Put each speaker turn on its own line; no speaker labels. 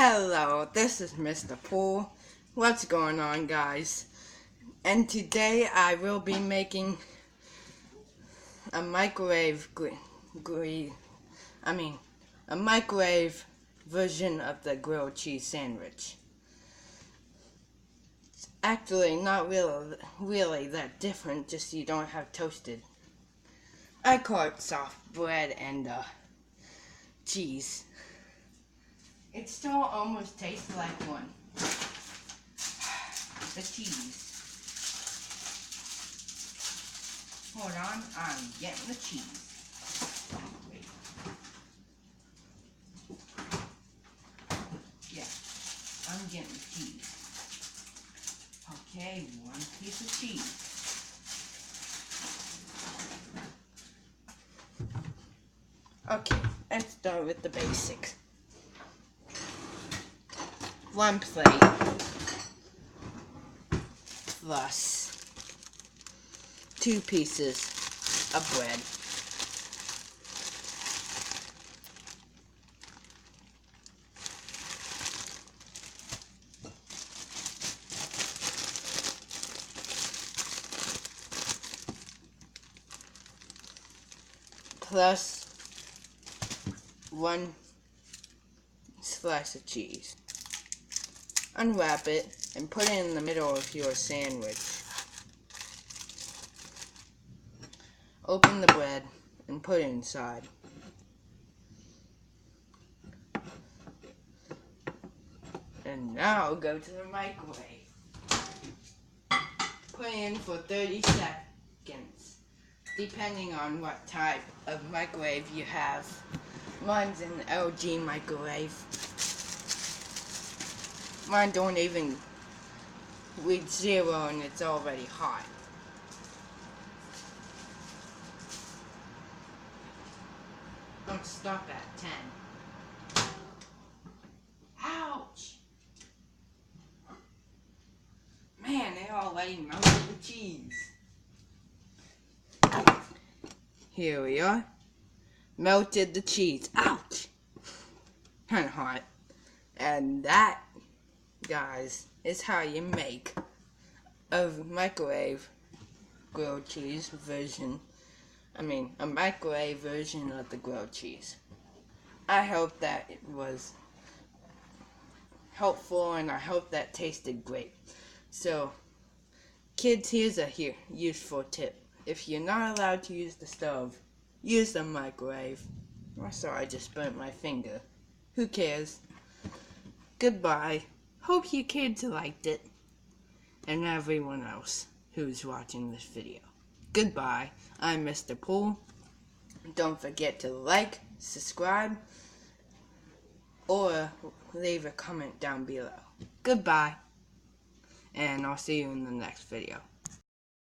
Hello, this is Mr. Pool. What's going on, guys? And today I will be making a microwave a microwave version of the grilled cheese sandwich. It's actually not really that different, just you don't have toasted. I call it soft bread and cheese. It still almost tastes like one. The cheese. Hold on, I'm getting the cheese. Wait. Yeah, I'm getting the cheese. Okay, one piece of cheese. Okay, let's start with the basics. 1 plate plus 2 pieces of bread. Plus 1 slice of cheese. Unwrap it and put it in the middle of your sandwich. Open the bread and put it inside. And now go to the microwave. Put it in for 30 seconds, depending on what type of microwave you have. Mine's an LG microwave. Mine don't even reach 0 and it's already hot. Don't stop at 10. Ouch! Man, they already melted the cheese. Here we are. Melted the cheese. Ouch! Kinda hot. And that, guys, is how you make a microwave grilled cheese version. A microwave version of the grilled cheese. I hope that it was helpful and I hope that tasted great. So, kids, here's a useful tip. If you're not allowed to use the stove, use the microwave. Oh, sorry, I just burnt my finger. Who cares? Goodbye. Hope you kids liked it. And everyone else who's watching this video. Goodbye. I'm Mr. Pool. Don't forget to like, subscribe, or leave a comment down below. Goodbye. And I'll see you in the next video.